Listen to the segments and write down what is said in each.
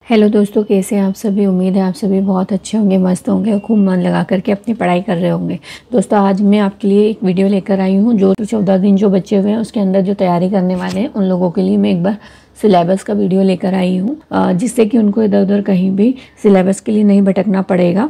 Hello दोस्तों, कैसे हैं आप सभी। उम्मीद है आप सभी बहुत अच्छे होंगे, मस्त होंगे और खूब मन लगा करके अपनी पढ़ाई कर रहे होंगे। दोस्तों, आज मैं आपके लिए एक वीडियो लेकर आई हूँ जो 14 दिन जो बचे हुए हैं उसके अंदर जो तैयारी करने वाले हैं उन लोगों के लिए मैं एक बार सिलेबस का वीडियो लेकर आई हूँ, जिससे कि उनको इधर उधर कहीं भी सिलेबस के लिए नहीं भटकना पड़ेगा।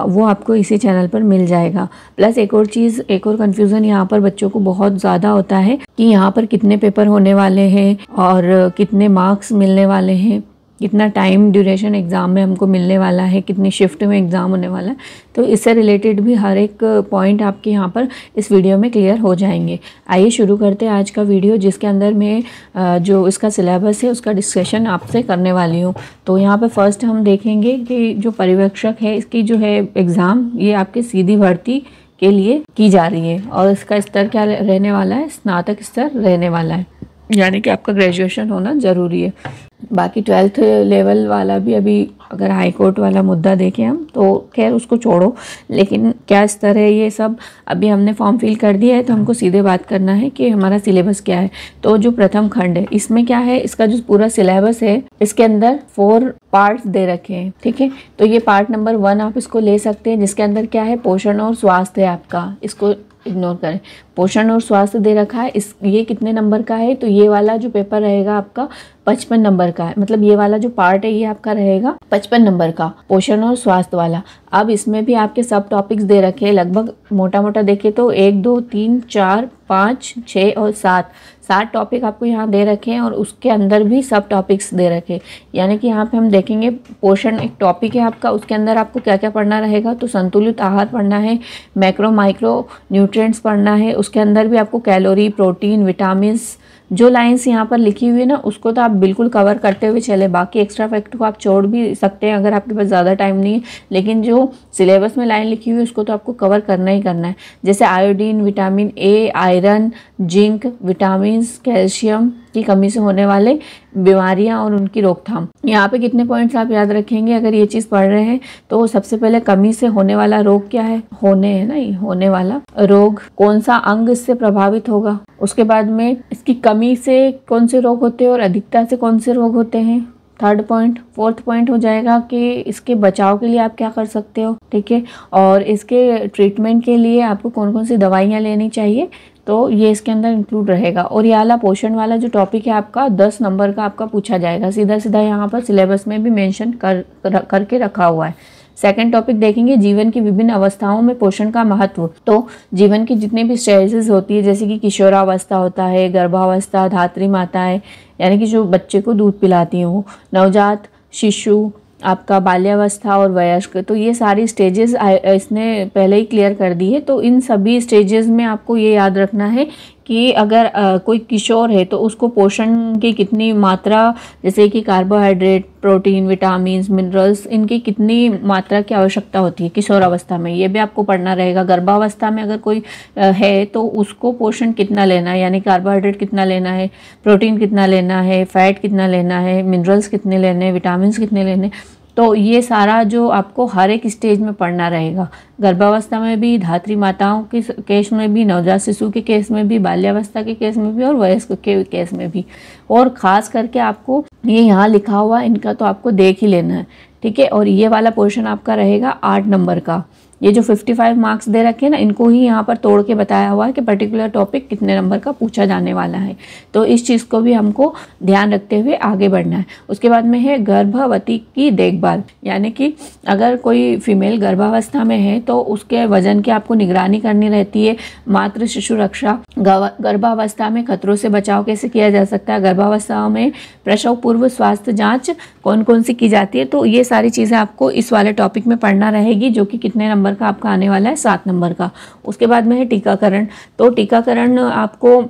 वो आपको इसी चैनल पर मिल जाएगा। प्लस एक और चीज़, एक और कन्फ्यूज़न यहाँ पर बच्चों को बहुत ज़्यादा होता है कि यहाँ पर कितने पेपर होने वाले हैं और कितने मार्क्स मिलने वाले हैं, कितना टाइम ड्यूरेशन एग्ज़ाम में हमको मिलने वाला है, कितनी शिफ्ट में एग्ज़ाम होने वाला है। तो इससे रिलेटेड भी हर एक पॉइंट आपके यहाँ पर इस वीडियो में क्लियर हो जाएंगे। आइए शुरू करते हैं आज का वीडियो, जिसके अंदर मैं जो इसका सिलेबस है उसका डिस्कशन आपसे करने वाली हूँ। तो यहाँ पर फर्स्ट हम देखेंगे कि जो पर्यवेक्षक है इसकी जो है एग्ज़ाम, ये आपकी सीधी भर्ती के लिए की जा रही है और इसका स्तर क्या रहने वाला है, स्नातक स्तर रहने वाला है, यानी कि आपका ग्रेजुएशन होना ज़रूरी है। बाकी 12th लेवल वाला भी, अभी अगर हाई कोर्ट वाला मुद्दा देखें हम तो खैर उसको छोड़ो, लेकिन क्या स्तर है ये सब अभी हमने फॉर्म फिल कर दिया है तो हमको सीधे बात करना है कि हमारा सिलेबस क्या है। तो जो प्रथम खंड है इसमें क्या है, इसका जो पूरा सिलेबस है इसके अंदर 4 पार्ट्स दे रखे हैं, ठीक है। तो ये पार्ट नंबर 1 आप इसको ले सकते हैं, जिसके अंदर क्या है, पोषण और स्वास्थ्य है आपका, इसको इग्नोर करें। पोषण और स्वास्थ्य दे रखा है, इस ये कितने नंबर का है, तो ये वाला जो पेपर रहेगा आपका 55 नंबर का है। मतलब ये वाला जो पार्ट है ये आपका रहेगा 55 नंबर का, पोषण और स्वास्थ्य वाला। अब इसमें भी आपके सब टॉपिक्स दे रखे हैं, लगभग मोटा मोटा देखे तो 1 2 3 4 5 6 और 7 टॉपिक आपको यहाँ दे रखे हैं और उसके अंदर भी सब टॉपिक्स दे रखे हैं। यानी कि यहाँ पे हम देखेंगे पोषण एक टॉपिक है आपका, उसके अंदर आपको क्या क्या पढ़ना रहेगा, तो संतुलित आहार पढ़ना है, मैक्रो माइक्रो न्यूट्रिएंट्स पढ़ना है, उसके अंदर भी आपको कैलोरी, प्रोटीन, विटामिन्स, जो लाइंस यहाँ पर लिखी हुई है ना उसको तो आप बिल्कुल कवर करते हुए चले। बाकी एक्स्ट्रा फैक्ट को आप छोड़ भी सकते हैं अगर आपके पास ज़्यादा टाइम नहीं है, लेकिन जो सिलेबस में लाइन लिखी हुई है उसको तो आपको कवर करना ही करना है। जैसे iodine, vitamin A, iron, zinc, vitamins, calcium की कमी से होने वाले बीमारियां और उनकी रोकथाम। यहाँ पे कितने पॉइंट्स आप याद रखेंगे अगर ये चीज़ पढ़ रहे हैं तो सबसे पहले कमी से होने वाला रोग क्या है, होने वाला रोग, कौन सा अंग इससे प्रभावित होगा। उसके बाद में इसकी कमी से कौन से रोग होते हैं और अधिकता से कौन से रोग होते हैं। 3rd पॉइंट, 4th पॉइंट हो जाएगा कि इसके बचाव के लिए आप क्या कर सकते हो, ठीक है। और इसके ट्रीटमेंट के लिए आपको कौन कौन सी दवाइयाँ लेनी चाहिए, तो ये इसके अंदर इंक्लूड रहेगा। और ये वाला पोषण वाला जो टॉपिक है आपका 10 नंबर का आपका पूछा जाएगा, सीधा सीधा यहाँ पर सिलेबस में भी मेंशन करके रखा हुआ है। सेकंड टॉपिक देखेंगे, जीवन की विभिन्न अवस्थाओं में पोषण का महत्व। तो जीवन की जितनी भी स्टेजेस होती है, जैसे कि किशोरावस्था होता है, गर्भावस्था, धात्री माताएं यानी कि जो बच्चे को दूध पिलाती हो, नवजात शिशु, आपका बाल्यावस्था और वयस्क, तो ये सारी स्टेजेस इसने पहले ही क्लियर कर दी है। तो इन सभी स्टेजेस में आपको ये याद रखना है कि अगर कोई किशोर है तो उसको पोषण की कितनी मात्रा, जैसे कि कार्बोहाइड्रेट, प्रोटीन, विटामिन्स, मिनरल्स, इनकी कितनी मात्रा की आवश्यकता होती है किशोर अवस्था में, ये भी आपको पढ़ना रहेगा। गर्भावस्था में अगर कोई है तो उसको पोषण कितना लेना है, यानी कार्बोहाइड्रेट कितना लेना है, प्रोटीन कितना लेना है, फैट कितना लेना है, मिनरल्स कितने लेने हैं, विटामिन्स कितने लेने हैं। तो ये सारा जो आपको हर एक स्टेज में पढ़ना रहेगा, गर्भावस्था में भी, धात्री माताओं के केस में भी, नवजात शिशु के केस में भी, बाल्यावस्था के केस में भी और वयस्क के केस में भी। और ख़ास करके आपको ये यहाँ लिखा हुआ इनका तो आपको देख ही लेना है, ठीक है। और ये वाला पोर्शन आपका रहेगा 8 नंबर का। ये जो 55 मार्क्स दे रखे हैं ना, इनको ही यहाँ पर तोड़ के बताया हुआ है कि पर्टिकुलर टॉपिक कितने नंबर का पूछा जाने वाला है। तो इस चीज़ को भी हमको ध्यान रखते हुए आगे बढ़ना है। उसके बाद में है गर्भवती की देखभाल, यानी कि अगर कोई फीमेल गर्भावस्था में है तो उसके वजन की आपको निगरानी करनी रहती है। मातृ शिशु रक्षा, गर्भावस्था में खतरों से बचाव कैसे किया जा सकता है, गर्भावस्था में प्रसव पूर्व स्वास्थ्य जाँच कौन कौन सी की जाती है, तो ये सारी चीज़ें आपको इस वाले टॉपिक में पढ़ना रहेगी, जो कि कितने नंबर का आपका आने वाला है, 7 नंबर का। उसके बाद में है टीकाकरण। तो टीकाकरण आपको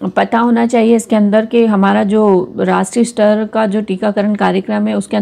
पता होना चाहिए इसके अंदर कि हमारा जो राष्ट्रीय स्तर का जो टीकाकरण कार्यक्रम है उसके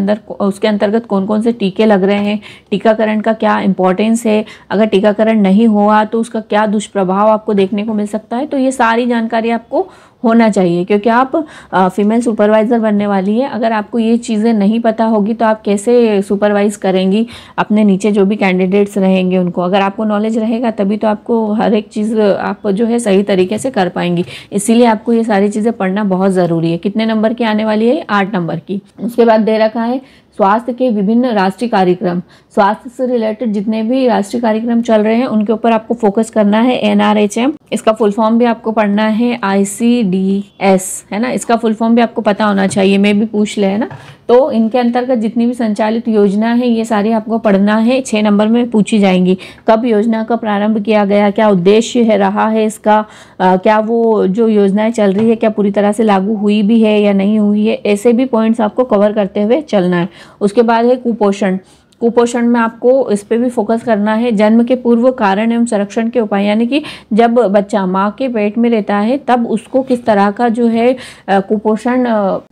अंतर्गत कौन कौन से टीके लग रहे हैं, टीकाकरण का क्या इंपॉर्टेंस है, अगर टीकाकरण नहीं हुआ तो उसका क्या दुष्प्रभाव आपको देखने को मिल सकता है। तो ये सारी जानकारी आपको होना चाहिए, क्योंकि आप फीमेल सुपरवाइज़र बनने वाली है। अगर आपको ये चीज़ें नहीं पता होगी तो आप कैसे सुपरवाइज़ करेंगी अपने नीचे जो भी कैंडिडेट्स रहेंगे उनको। अगर आपको नॉलेज रहेगा तभी तो आपको हर एक चीज़ आप जो है सही तरीके से कर पाएंगी। इसीलिए आपको ये सारी चीज़ें पढ़ना बहुत ज़रूरी है। कितने नंबर की आने वाली है? 8 नंबर की। उसके बाद दे रखा है स्वास्थ्य के विभिन्न राष्ट्रीय कार्यक्रम। स्वास्थ्य से रिलेटेड जितने भी राष्ट्रीय कार्यक्रम चल रहे हैं उनके ऊपर आपको फोकस करना है। NRHM, इसका फुल फॉर्म भी आपको पढ़ना है। ICDS, है ना, इसका फुल फॉर्म भी आपको पता होना चाहिए, मैं भी पूछ ले, है ना। तो इनके अंतर्गत जितनी भी संचालित योजना है ये सारी आपको पढ़ना है। 6 नंबर में पूछी जाएंगी। कब योजना का प्रारंभ किया गया, क्या उद्देश्य है रहा है इसका, क्या वो जो योजनाएं चल रही है क्या पूरी तरह से लागू हुई भी है या नहीं हुई है, ऐसे भी पॉइंट्स आपको कवर करते हुए चलना है। उसके बाद है कुपोषण। कुपोषण में आपको इस पे भी फोकस करना है। जन्म के पूर्व कारण एवं संरक्षण के उपाय, यानी कि जब बच्चा माँ के पेट में रहता है तब उसको किस तरह का जो है कुपोषण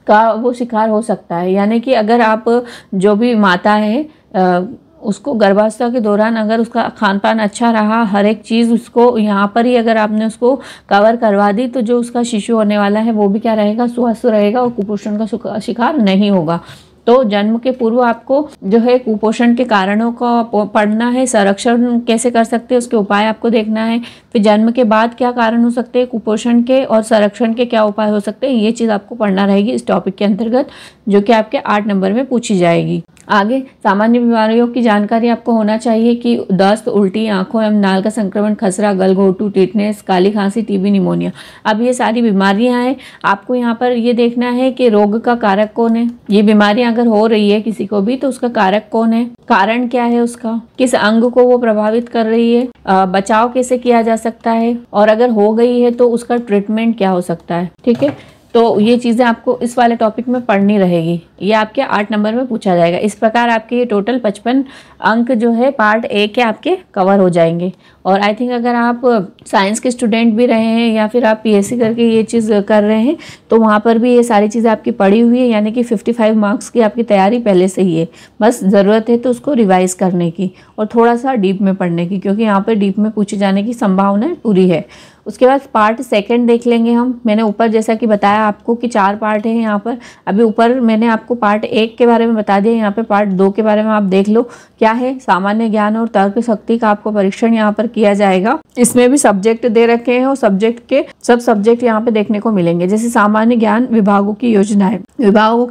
का वो शिकार हो सकता है। यानी कि अगर आप जो भी माता है उसको गर्भावस्था के दौरान अगर उसका खान पान अच्छा रहा, हर एक चीज़ उसको यहाँ पर ही अगर आपने उसको कवर करवा दी तो जो उसका शिशु होने वाला है वो भी क्या रहेगा, स्वस्थ रहेगा और कुपोषण का शिकार नहीं होगा। तो जन्म के पूर्व आपको जो है कुपोषण के कारणों को पढ़ना है। संरक्षण कैसे कर सकते हैं उसके उपाय आपको देखना है। फिर जन्म के बाद क्या कारण हो सकते हैं कुपोषण के, और संरक्षण के क्या उपाय हो सकते हैं, ये चीज़ आपको पढ़ना रहेगी इस टॉपिक के अंतर्गत, जो कि आपके 8 नंबर में पूछी जाएगी। आगे सामान्य बीमारियों की जानकारी आपको होना चाहिए कि दस्त, उल्टी, आंखों एवं नाल का संक्रमण, खसरा, गलघोटू, टिटनेस, काली खांसी, टीबी, निमोनिया। अब ये सारी बीमारियां हैं। आपको यहाँ पर ये देखना है कि रोग का कारक कौन है। ये बीमारियां अगर हो रही है किसी को भी तो उसका कारक कौन है, कारण क्या है उसका, किस अंग को वो प्रभावित कर रही है, बचाव कैसे किया जा सकता है, और अगर हो गई है तो उसका ट्रीटमेंट क्या हो सकता है। ठीक है, तो ये चीज़ें आपको इस वाले टॉपिक में पढ़नी रहेगी। ये आपके 8 नंबर में पूछा जाएगा। इस प्रकार आपके ये टोटल 55 अंक जो है पार्ट ए के आपके कवर हो जाएंगे। और आई थिंक अगर आप साइंस के स्टूडेंट भी रहे हैं या फिर आप PSC करके ये चीज़ कर रहे हैं तो वहाँ पर भी ये सारी चीज़ें आपकी पड़ी हुई है, यानी कि 55 मार्क्स की आपकी तैयारी पहले से ही है। बस ज़रूरत है तो उसको रिवाइज़ करने की और थोड़ा सा डीप में पढ़ने की, क्योंकि यहाँ पर डीप में पूछे जाने की संभावना पूरी है। उसके बाद पार्ट सेकंड देख लेंगे हम। मैंने ऊपर जैसा कि बताया आपको कि 4 पार्ट हैं यहाँ पर। अभी ऊपर मैंने आपको पार्ट 1 के बारे में बता दिया, यहाँ पे पार्ट 2 के बारे में आप देख लो क्या है। सामान्य ज्ञान और तर्क शक्ति का आपको परीक्षण यहाँ पर किया जाएगा। इसमें भी सब्जेक्ट दे रखे हैं और सब्जेक्ट के सब सब्जेक्ट यहाँ पे देखने को मिलेंगे। जैसे सामान्य ज्ञान, विभागों की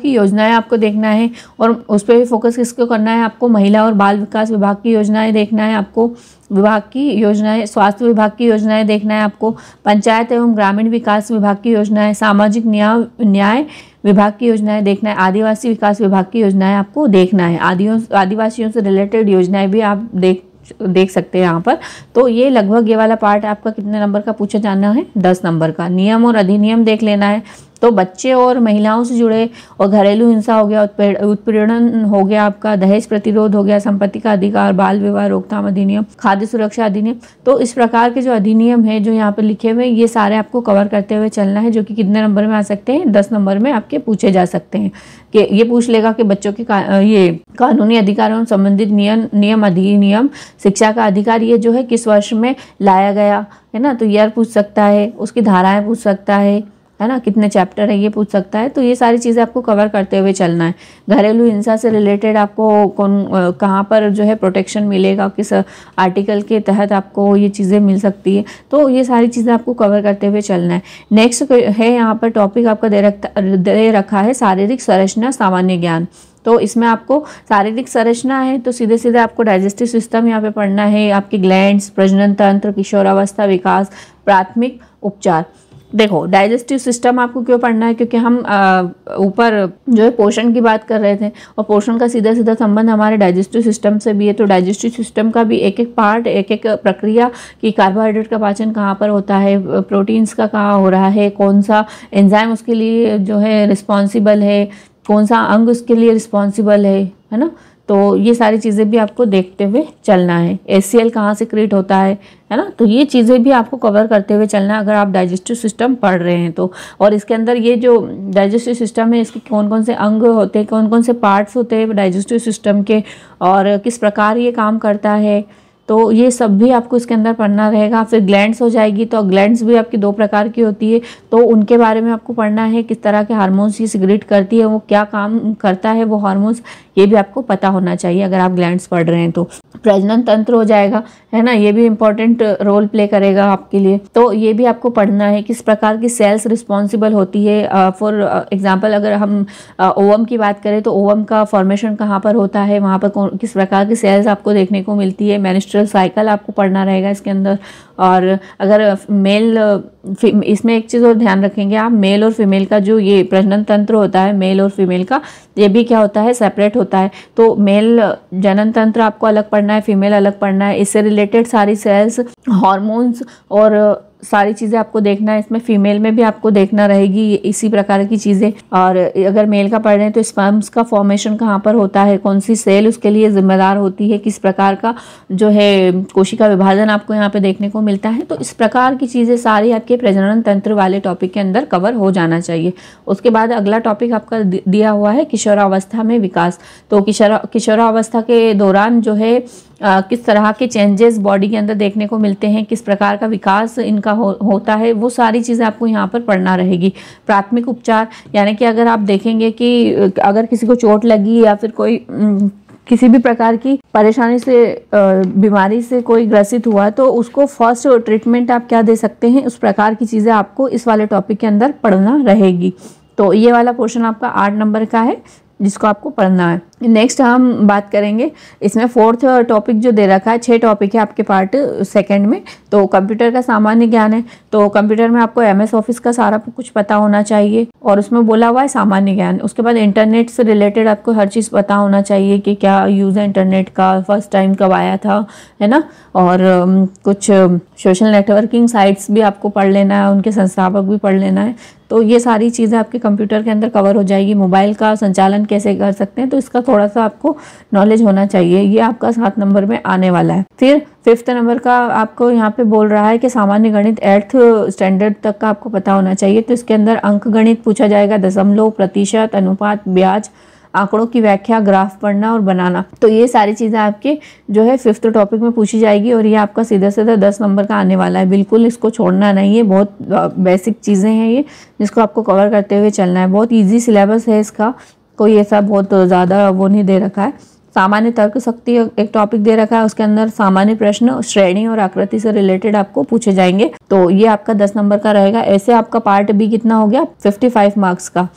योजनाएं आपको देखना है और उस पर भी फोकस किसको करना है आपको, महिला और बाल विकास विभाग की योजनाएं देखना है आपको, विभाग की योजनाएं, स्वास्थ्य विभाग की योजनाएं देखना है आपको, पंचायत एवं ग्रामीण विकास विभाग की योजनाएं, सामाजिक न्याय विभाग की योजनाएं देखना है, आदिवासी विकास विभाग की योजनाएं आपको देखना है। आदिवासियों से रिलेटेड योजनाएं भी आप देख सकते हैं यहाँ पर। तो ये लगभग ये वाला पार्ट आपका कितने नंबर का पूछा जाना है, 10 नंबर का। नियम और अधिनियम देख लेना है। तो बच्चे और महिलाओं से जुड़े और घरेलू हिंसा हो गया, उत्पीड़न हो गया, आपका दहेज प्रतिरोध हो गया, संपत्ति का अधिकार, बाल विवाह रोकथाम अधिनियम, खाद्य सुरक्षा अधिनियम। तो इस प्रकार के जो अधिनियम है जो यहाँ पर लिखे हुए ये सारे आपको कवर करते हुए चलना है, जो कि कितने नंबर में आ सकते हैं, 10 नंबर में आपके पूछे जा सकते हैं। कि ये पूछ लेगा कि बच्चों के ये कानूनी अधिकारों संबंधित नियम अधिनियम, शिक्षा का अधिकार ये जो है किस वर्ष में लाया गया है ना, तो ईयर पूछ सकता है, उसकी धाराएं पूछ सकता है ना, कितने चैप्टर है ये पूछ सकता है। तो ये सारी चीज़ें आपको कवर करते हुए चलना है। घरेलू हिंसा से रिलेटेड आपको कहाँ पर जो है प्रोटेक्शन मिलेगा, किस आर्टिकल के तहत आपको ये चीज़ें मिल सकती है, तो ये सारी चीज़ें आपको कवर करते हुए चलना है। नेक्स्ट है यहाँ पर टॉपिक आपका दे रखा है शारीरिक संरचना सामान्य ज्ञान। तो इसमें आपको शारीरिक संरचना है तो सीधे सीधे आपको डाइजेस्टिव सिस्टम यहाँ पे पढ़ना है, आपके ग्लैंड्स, प्रजनन तंत्र, किशोरावस्था विकास, प्राथमिक उपचार। देखो डाइजेस्टिव सिस्टम आपको क्यों पढ़ना है, क्योंकि हम ऊपर जो है पोषण की बात कर रहे थे और पोषण का सीधा सीधा संबंध हमारे डाइजेस्टिव सिस्टम से भी है। तो डाइजेस्टिव सिस्टम का भी एक एक पार्ट, एक एक प्रक्रिया कि कार्बोहाइड्रेट का पाचन कहाँ पर होता है, प्रोटीन्स का कहाँ हो रहा है, कौन सा एंजाइम उसके लिए जो है रिस्पॉन्सिबल है, कौन सा अंग उसके लिए रिस्पॉन्सिबल है ना। तो ये सारी चीज़ें भी आपको देखते हुए चलना है। HCl कहाँ से क्रिएट होता है ना, तो ये चीज़ें भी आपको कवर करते हुए चलना है अगर आप डाइजेस्टिव सिस्टम पढ़ रहे हैं तो। और इसके अंदर ये जो डाइजेस्टिव सिस्टम है इसके कौन कौन से अंग होते हैं, कौन कौन से पार्ट्स होते हैं डाइजेस्टिव सिस्टम के, और किस प्रकार ये काम करता है तो ये सब भी आपको इसके अंदर पढ़ना रहेगा। फिर ग्लैंड्स हो जाएगी, तो ग्लैंड्स भी आपकी 2 प्रकार की होती है, तो उनके बारे में आपको पढ़ना है, किस तरह के हार्मोन्स ये सिक्रेट करती है, वो क्या काम करता है वो हार्मोन्स, ये भी आपको पता होना चाहिए अगर आप ग्लैंड्स पढ़ रहे हैं तो। प्रजनन तंत्र हो जाएगा, है ना, ये भी इंपॉर्टेंट रोल प्ले करेगा आपके लिए, तो ये भी आपको पढ़ना है। किस प्रकार की सेल्स रिस्पॉन्सिबल होती है, फॉर एग्जाम्पल अगर हम ओवम की बात करें तो ओवम का फॉर्मेशन कहाँ पर होता है, वहाँ पर किस प्रकार की सेल्स आपको देखने को मिलती है, मेंस्ट्रुअल साइकिल आपको पढ़ना रहेगा इसके अंदर। और अगर मेल, इसमें एक चीज़ और ध्यान रखेंगे आप, मेल और फीमेल का जो ये प्रजनन तंत्र होता है, मेल और फीमेल का, ये भी क्या होता है, सेपरेट होता है। तो मेल जनन तंत्र आपको अलग पढ़ना है, फीमेल अलग पढ़ना है। इससे रिलेटेड सारी सेल्स, हार्मोन्स और सारी चीज़ें आपको देखना है। इसमें फीमेल में भी आपको देखना रहेगी इसी प्रकार की चीज़ें। और अगर मेल का पढ़ रहे हैं तो स्पर्म्स का फॉर्मेशन कहाँ पर होता है, कौन सी सेल उसके लिए जिम्मेदार होती है, किस प्रकार का जो है कोशिका विभाजन आपको यहाँ पे देखने को मिलता है। तो इस प्रकार की चीज़ें सारी आपके प्रजनन तंत्र वाले टॉपिक के अंदर कवर हो जाना चाहिए। उसके बाद अगला टॉपिक आपका दिया हुआ है किशोरावस्था में विकास। तो किशोरावस्था के दौरान जो है किस तरह के चेंजेस बॉडी के अंदर देखने को मिलते हैं, किस प्रकार का विकास इनका होता है, वो सारी चीज़ें आपको यहाँ पर पढ़ना रहेगी। प्राथमिक उपचार, यानी कि अगर आप देखेंगे कि अगर किसी को चोट लगी या फिर कोई किसी भी प्रकार की परेशानी से, बीमारी से कोई ग्रसित हुआ, तो उसको फर्स्ट ट्रीटमेंट आप क्या दे सकते हैं, उस प्रकार की चीज़ें आपको इस वाले टॉपिक के अंदर पढ़ना रहेगी। तो ये वाला पोर्शन आपका 8 नंबर का है जिसको आपको पढ़ना है। नेक्स्ट हम बात करेंगे, इसमें 4th टॉपिक जो दे रखा है, 6 टॉपिक है आपके पार्ट 2 में। तो कंप्यूटर का सामान्य ज्ञान है, तो कंप्यूटर में आपको MS ऑफिस का सारा कुछ पता होना चाहिए, और उसमें बोला हुआ है सामान्य ज्ञान। उसके बाद इंटरनेट से रिलेटेड आपको हर चीज़ पता होना चाहिए कि क्या यूज़ है इंटरनेट का, फर्स्ट टाइम कब आया था, है ना। और कुछ सोशल नेटवर्किंग साइट्स भी आपको पढ़ लेना है, उनके संस्थापक भी पढ़ लेना है। तो ये सारी चीज़ें आपके कंप्यूटर के अंदर कवर हो जाएगी। मोबाइल का संचालन कैसे कर सकते हैं, तो इसका थोड़ा सा आपको नॉलेज होना चाहिए। ये आपका 7 नंबर में आने वाला है। फिर 5th नंबर का आपको यहाँ पे बोल रहा है कि सामान्य गणित 8th स्टैंडर्ड तक का आपको पता होना चाहिए। तो इसके अंदर अंक गणित पूछा जाएगा, दशमलव, प्रतिशत, अनुपात, ब्याज, आंकड़ों की व्याख्या, ग्राफ पढ़ना और बनाना। तो ये सारी चीज़ें आपके जो है 5th टॉपिक में पूछी जाएगी, और ये आपका सीधा सीधा 10 नंबर का आने वाला है। बिल्कुल इसको छोड़ना नहीं है, बहुत बेसिक चीज़ें हैं ये, जिसको आपको कवर करते हुए चलना है। बहुत ईजी सिलेबस है इसका, कोई ऐसा बहुत ज़्यादा वो नहीं दे रखा है। सामान्य तर्क शक्ति एक टॉपिक दे रखा है, उसके अंदर सामान्य प्रश्न श्रेणी और आकृति से रिलेटेड आपको पूछे जाएंगे। तो ये आपका 10 नंबर का रहेगा। ऐसे आपका पार्ट बी कितना हो गया, 55 मार्क्स का।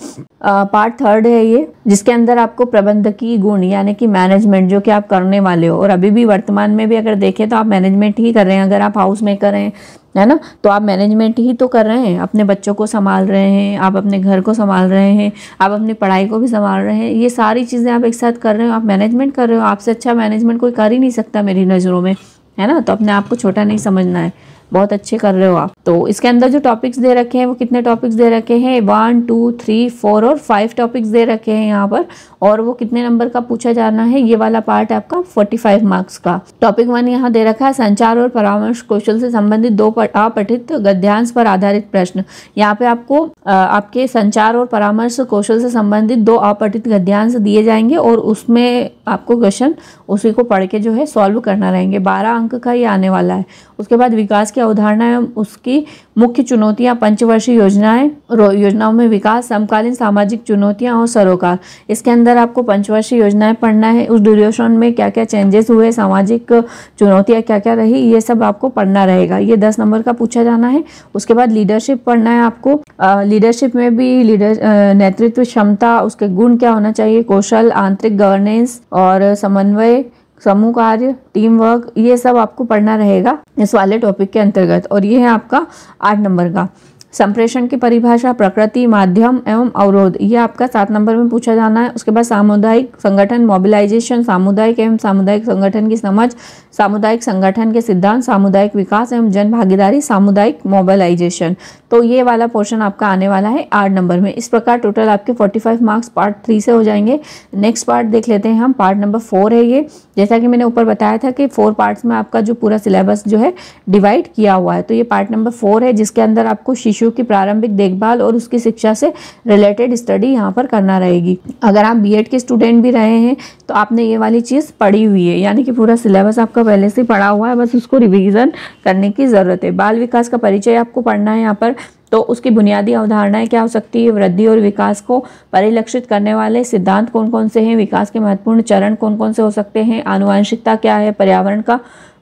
पार्ट 3 है ये, जिसके अंदर आपको प्रबंधकीय गुण यानी कि मैनेजमेंट जो कि आप करने वाले हो, और अभी भी वर्तमान में भी अगर देखें तो आप मैनेजमेंट ही कर रहे हैं। अगर आप हाउस मेकर हैं, है ना, तो आप मैनेजमेंट ही तो कर रहे हैं, अपने बच्चों को संभाल रहे हैं, आप अपने घर को संभाल रहे हैं, आप अपनी पढ़ाई को भी संभाल रहे हैं। ये सारी चीज़ें आप एक साथ कर रहे हो, आप मैनेजमेंट कर रहे हो। आपसे अच्छा मैनेजमेंट कोई कर ही नहीं सकता मेरी नज़रों में, है ना। तो अपने आप को छोटा नहीं समझना है, बहुत अच्छे कर रहे हो आप। तो इसके अंदर जो टॉपिक्स दे रखे हैं वो कितने टॉपिक्स दे रखे हैं, 1, 2, 3, 4 और 5 टॉपिक्स दे रखे हैं यहाँ पर। और वो कितने नंबर का पूछा जाना है, ये वाला पार्ट आपका 45 मार्क्स का। टॉपिक 1 यहाँ दे रखा है, संचार और परामर्श कौशल से संबंधित 2 अपठित गद्यांश पर आधारित प्रश्न। यहाँ पे आपको आपके संचार और परामर्श कौशल से संबंधित 2 अपठित गद्यांश दिए जाएंगे, और उसमें आपको क्वेश्चन उसी को पढ़ के जो है सॉल्व करना रहेंगे। 12 अंक का ये आने वाला है। उसके बाद विकास की अवधारणा एवं उसकी मुख्य चुनौतियां, पंचवर्षीय योजनाओं में विकास, समकालीन सामाजिक चुनौतियां और सरोकार। इसके अंदर आपको पंचवर्षीय योजनाएं पढ़ना है, उस ड्यूरेशन में क्या क्या चेंजेस हुए, सामाजिक चुनौतियां क्या क्या रही, ये सब आपको पढ़ना रहेगा। ये 10 नंबर का पूछा जाना है। उसके बाद लीडरशिप पढ़ना है आपको। लीडरशिप में भी नेतृत्व क्षमता, उसके गुण क्या होना चाहिए, कौशल, आंतरिक गवर्नेंस और समन्वय, समूह कार्य, टीम वर्क, ये सब आपको पढ़ना रहेगा इस वाले टॉपिक के अंतर्गत। और ये है आपका 8 नंबर का। संप्रेषण की परिभाषा, प्रकृति, माध्यम एवं अवरोध, ये आपका 7 नंबर में पूछा जाना है। उसके बाद सामुदायिक संगठन, मोबिलाइजेशन, सामुदायिक एवं सामुदायिक संगठन की समझ, सामुदायिक संगठन के सिद्धांत, सामुदायिक विकास एवं जन भागीदारी, सामुदायिक मोबिलाइजेशन। तो ये वाला पोर्शन आपका आने वाला है 8 नंबर में। इस प्रकार टोटल आपके 45 मार्क्स पार्ट 3 से हो जाएंगे। नेक्स्ट पार्ट देख लेते हैं हम, पार्ट नंबर 4 है ये। जैसा कि मैंने ऊपर बताया था कि 4 पार्ट्स में आपका जो पूरा सिलेबस जो है डिवाइड किया हुआ है। तो ये पार्ट नंबर 4 है, जिसके अंदर आपको शिशु शिशु की प्रारंभिक देखभाल और उसकी शिक्षा से रिलेटेड स्टडी यहाँ पर करना रहेगी। अगर आप बीएड के स्टूडेंट भी रहे हैं तो आपने ये वाली चीज़ पढ़ी हुई है, यानी कि पूरा सिलेबस आपका पहले से पढ़ा हुआ है, बस उसको रिवीजन करने की ज़रूरत है। बाल विकास का परिचय आपको पढ़ना है यहाँ पर, तो उसकी बुनियादी अवधारणाएं क्या हो सकती है, वृद्धि और विकास को परिलक्षित करने वाले सिद्धांत कौन कौन से हैं, विकास के महत्वपूर्ण चरण कौन कौन से हो सकते हैं, आनुवंशिकता क्या है, पर्यावरण का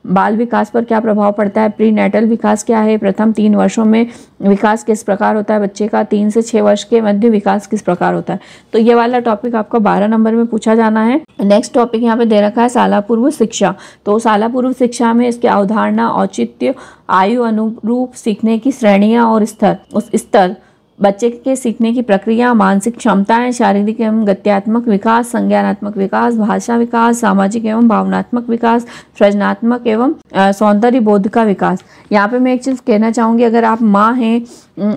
बाल विकास पर क्या प्रभाव पड़ता है, प्री नेटल विकास क्या है, प्रथम 3 वर्षों में विकास किस प्रकार होता है बच्चे का, 3 से 6 वर्ष के मध्य विकास किस प्रकार होता है। तो ये वाला टॉपिक आपका 12 नंबर में पूछा जाना है। नेक्स्ट टॉपिक यहाँ पे दे रखा है शाला पूर्व शिक्षा। तो शाला पूर्व शिक्षा में इसकी अवधारणा, औचित्य, आयु अनुरूप सीखने की श्रेणियाँ और स्तर, बच्चे के सीखने की प्रक्रिया, मानसिक क्षमताएं, शारीरिक एवं गत्यात्मक विकास, संज्ञानात्मक विकास, भाषा विकास, सामाजिक एवं भावनात्मक विकास, सृजनात्मक एवं सौंदर्य बोध का विकास। यहाँ पे मैं एक चीज़ कहना चाहूँगी, अगर आप माँ हैं,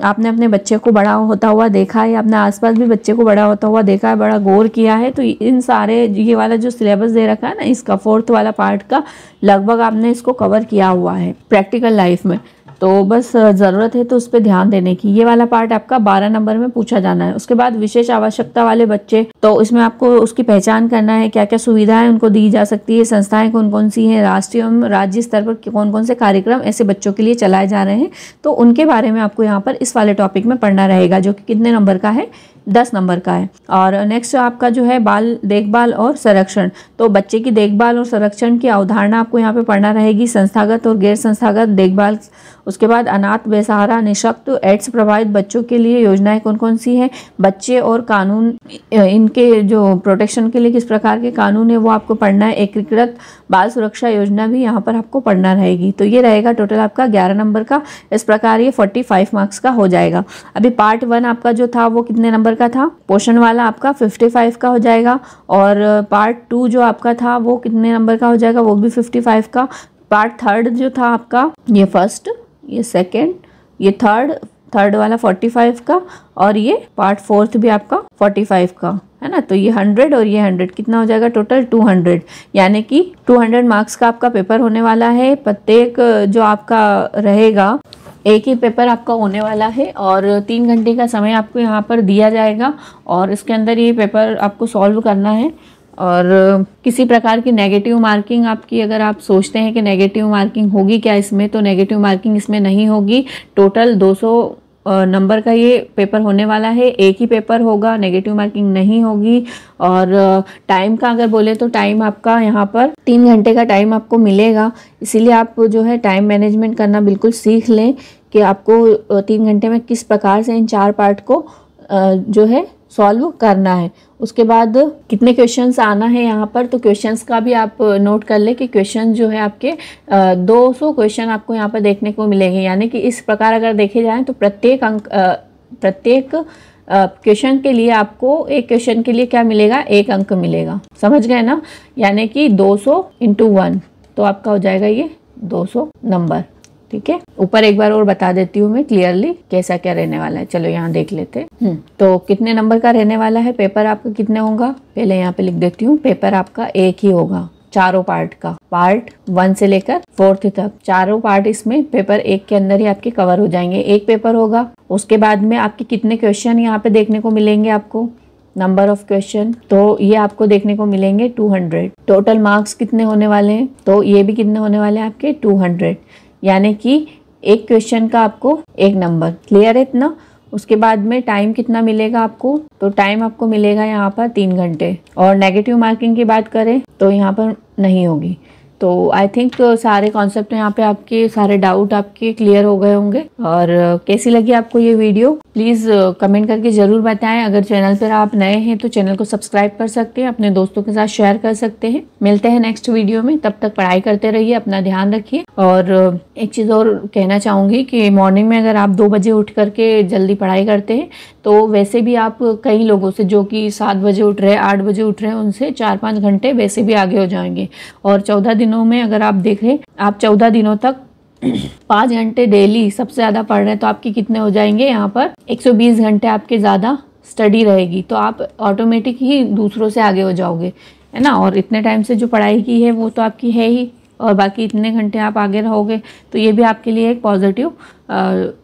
आपने अपने बच्चे को बड़ा होता हुआ देखा है, अपने आसपास भी बच्चे को बड़ा होता हुआ देखा है, बड़ा गौर किया है, तो इन सारे ये वाला जो सिलेबस दे रखा है ना, इसका 4th वाला पार्ट का लगभग आपने इसको कवर किया हुआ है प्रैक्टिकल लाइफ में। तो बस ज़रूरत है तो उस पर ध्यान देने की। ये वाला पार्ट आपका 12 नंबर में पूछा जाना है। उसके बाद विशेष आवश्यकता वाले बच्चे, तो इसमें आपको उसकी पहचान करना है, क्या क्या सुविधाएं उनको दी जा सकती है, संस्थाएं कौन कौन सी हैं, राष्ट्रीय एवं राज्य स्तर पर कौन कौन से कार्यक्रम ऐसे बच्चों के लिए चलाए जा रहे हैं, तो उनके बारे में आपको यहाँ पर इस वाले टॉपिक में पढ़ना रहेगा, जो कि कितने नंबर का है, 10 नंबर का है। और नेक्स्ट आपका जो है बाल देखभाल और संरक्षण, तो बच्चे की देखभाल और संरक्षण की अवधारणा आपको यहाँ पे पढ़ना रहेगी, संस्थागत और गैर संस्थागत देखभाल। उसके बाद अनाथ, बेसहारा, निःशक्त, एड्स प्रभावित बच्चों के लिए योजनाएं कौन कौन सी हैं, बच्चे और कानून, इनके जो प्रोटेक्शन के लिए किस प्रकार के कानून है वो आपको पढ़ना है। एकीकृत बाल सुरक्षा योजना भी यहाँ पर आपको पढ़ना रहेगी। तो ये रहेगा टोटल आपका 11 नंबर का। इस प्रकार ये 45 मार्क्स का हो जाएगा। अभी पार्ट 1 आपका जो था वो कितने नंबर का था, पोर्शन वाला आपका 55 का हो जाएगा, और पार्ट 2 जो आपका था वो कितने नंबर का हो जाएगा, वो भी 55 का। पार्ट 3 जो था आपका, ये फर्स्ट, ये सेकंड, ये थर्ड वाला 45 का, और ये पार्ट 4 भी आपका 45 का है ना। तो ये 100 और ये 100 कितना हो जाएगा, टोटल 200, यानी कि 200 मार्क्स का आपका पेपर होने वाला है। प्रत्येक जो आपका रहेगा, एक ही पेपर आपका होने वाला है, और 3 घंटे का समय आपको यहाँ पर दिया जाएगा, और इसके अंदर ये पेपर आपको सॉल्व करना है। और किसी प्रकार की नेगेटिव मार्किंग आपकी, अगर आप सोचते हैं कि नेगेटिव मार्किंग होगी क्या इसमें, तो नेगेटिव मार्किंग इसमें नहीं होगी। टोटल 200 नंबर का ये पेपर होने वाला है, एक ही पेपर होगा, नेगेटिव मार्किंग नहीं होगी। और टाइम का अगर बोले तो टाइम आपका यहाँ पर 3 घंटे का टाइम आपको मिलेगा, इसीलिए आप जो है टाइम मैनेजमेंट करना बिल्कुल सीख लें कि आपको 3 घंटे में किस प्रकार से इन 4 पार्ट को जो है सॉल्व करना है। उसके बाद कितने क्वेश्चंस आना है यहाँ पर, तो क्वेश्चंस का भी आप नोट कर ले कि क्वेश्चन जो है आपके 200 क्वेश्चन आपको यहाँ पर देखने को मिलेंगे, यानी कि इस प्रकार अगर देखे जाएं तो प्रत्येक क्वेश्चन के लिए आपको, एक क्वेश्चन के लिए क्या मिलेगा, 1 अंक मिलेगा, समझ गए ना, यानी कि 200 × 1, तो आपका हो जाएगा ये 200 नंबर। ठीक है, ऊपर एक बार और बता देती हूँ मैं क्लियरली कैसा क्या रहने वाला है। चलो यहाँ देख लेते हैं। तो कितने नंबर का रहने वाला है पेपर आपका, कितने होगा, पहले यहाँ पे लिख देती हूँ। पेपर आपका 1 ही होगा, चारों पार्ट का, पार्ट 1 से लेकर 4th तक, चारों पार्ट इसमें पेपर 1 के अंदर ही आपके कवर हो जाएंगे। एक पेपर होगा, उसके बाद में आपके कितने क्वेश्चन यहाँ पे देखने को मिलेंगे, आपको नंबर ऑफ क्वेश्चन, तो ये आपको देखने को मिलेंगे 200। टोटल मार्क्स कितने होने वाले हैं, तो ये भी कितने होने वाले हैं आपके 200, यानी कि एक क्वेश्चन का आपको 1 नंबर। क्लियर है इतना। उसके बाद में टाइम कितना मिलेगा आपको, तो टाइम आपको मिलेगा यहाँ पर 3 घंटे। और नेगेटिव मार्किंग की बात करें तो यहाँ पर नहीं होगी। तो आई थिंक सारे कॉन्सेप्ट यहाँ पे आपके, सारे डाउट आपके क्लियर हो गए होंगे। और कैसी लगी आपको ये वीडियो, प्लीज़ कमेंट करके ज़रूर बताएं। अगर चैनल पर आप नए हैं तो चैनल को सब्सक्राइब कर सकते हैं, अपने दोस्तों के साथ शेयर कर सकते हैं। मिलते हैं नेक्स्ट वीडियो में, तब तक पढ़ाई करते रहिए, अपना ध्यान रखिए। और एक चीज़ और कहना चाहूँगी कि मॉर्निंग में अगर आप 2 बजे उठ करके जल्दी पढ़ाई करते हैं, तो वैसे भी आप कई लोगों से जो कि 7 बजे उठ रहे हैं, 8 बजे उठ रहे हैं, उनसे 4-5 घंटे वैसे भी आगे हो जाएंगे। और 14 दिनों में अगर आप देखें, आप 14 दिनों तक 5 घंटे डेली सबसे ज़्यादा पढ़ रहे हैं, तो आपके कितने हो जाएंगे यहाँ पर 120 घंटे आपके ज़्यादा स्टडी रहेगी। तो आप ऑटोमेटिक ही दूसरों से आगे हो जाओगे, है ना। और इतने टाइम से जो पढ़ाई की है वो तो आपकी है ही, और बाकी इतने घंटे आप आगे रहोगे तो ये भी आपके लिए एक पॉजिटिव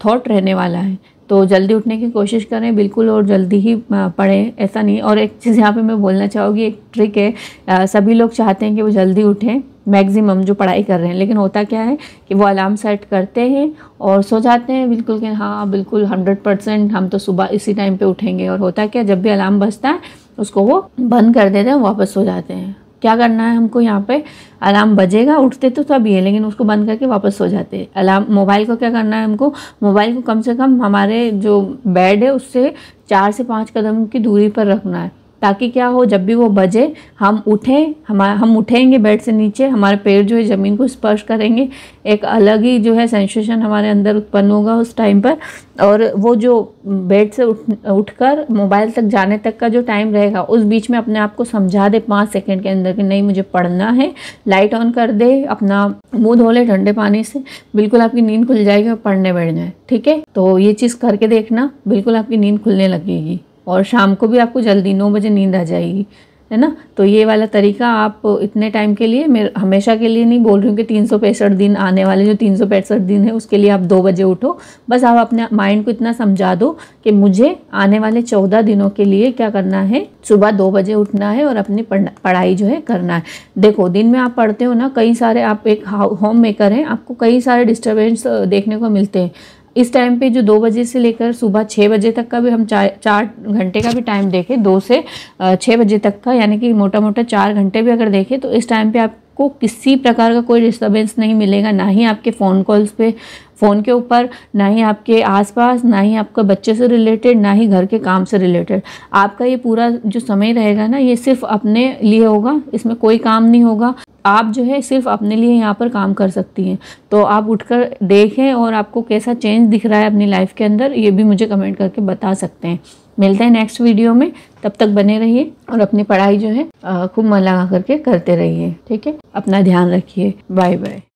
थॉट रहने वाला है। तो जल्दी उठने की कोशिश करें बिल्कुल, और जल्दी ही पढ़ें, ऐसा नहीं। और एक चीज़ यहाँ पे मैं बोलना चाहूँगी, एक ट्रिक है, सभी लोग चाहते हैं कि वो जल्दी उठें, मैक्सिमम जो पढ़ाई कर रहे हैं, लेकिन होता क्या है कि वो अलार्म सेट करते हैं और सो जाते हैं बिल्कुल कि हाँ बिल्कुल 100% हम तो सुबह इसी टाइम पे उठेंगे। और होता क्या, जब भी अलार्म बजता है उसको वो बंद कर देते हैं, वापस सो जाते हैं। क्या करना है हमको, यहाँ पे अलार्म बजेगा, उठते तो तभी है लेकिन उसको बंद करके वापस सो जाते हैं। अलार्म मोबाइल को क्या करना है हमको, मोबाइल को कम से कम हमारे जो बेड है उससे 4 से 5 कदम की दूरी पर रखना है, ताकि क्या हो, जब भी वो बजे हम उठें, हम उठेंगे बेड से नीचे, हमारे पैर जो है ज़मीन को स्पर्श करेंगे, एक अलग ही जो है सेंसेशन हमारे अंदर उत्पन्न होगा उस टाइम पर। और वो जो बेड से उठकर मोबाइल तक जाने तक का जो टाइम रहेगा, उस बीच में अपने आप को समझा दे 5 सेकंड के अंदर कि नहीं मुझे पढ़ना है, लाइट ऑन कर दे, अपना मुंह धो ले ठंडे पानी से, बिल्कुल आपकी नींद खुल जाएगी और पढ़ने बैठ जाए। ठीक है, तो ये चीज़ करके देखना, बिल्कुल आपकी नींद खुलने लगेगी और शाम को भी आपको जल्दी 9 बजे नींद आ जाएगी, है ना। तो ये वाला तरीका आप इतने टाइम के लिए, मैं हमेशा के लिए नहीं बोल रही हूँ कि 365 दिन, आने वाले जो 365 दिन है उसके लिए आप 2 बजे उठो। बस आप अपने माइंड को इतना समझा दो कि मुझे आने वाले 14 दिनों के लिए क्या करना है, सुबह 2 बजे उठना है और अपनी पढ़ाई जो है करना है। देखो दिन में आप पढ़ते हो ना, कई सारे, आप एक होम मेकर हैं, आपको कई सारे डिस्टर्बेंस देखने को मिलते हैं। इस टाइम पे जो 2 बजे से लेकर सुबह 6 बजे तक का भी हम 4 घंटे का भी टाइम देखें, 2 से 6 बजे तक का, यानी कि मोटा मोटा 4 घंटे भी अगर देखें, तो इस टाइम पे आपको किसी प्रकार का कोई डिस्टर्बेंस नहीं मिलेगा, ना ही आपके फ़ोन कॉल्स पे, फ़ोन के ऊपर, ना ही आपके आसपास, ना ही आपके बच्चे से रिलेटेड, ना ही घर के काम से रिलेटेड। आपका ये पूरा जो समय रहेगा ना, ये सिर्फ अपने लिए होगा, इसमें कोई काम नहीं होगा। आप जो है सिर्फ अपने लिए यहाँ पर काम कर सकती हैं। तो आप उठकर देखें और आपको कैसा चेंज दिख रहा है अपनी लाइफ के अंदर, ये भी मुझे कमेंट करके बता सकते हैं। मिलते हैं नेक्स्ट वीडियो में, तब तक बने रहिए और अपनी पढ़ाई जो है खूब मन लगा करके करते रहिए। ठीक है, अपना ध्यान रखिए। Bye bye.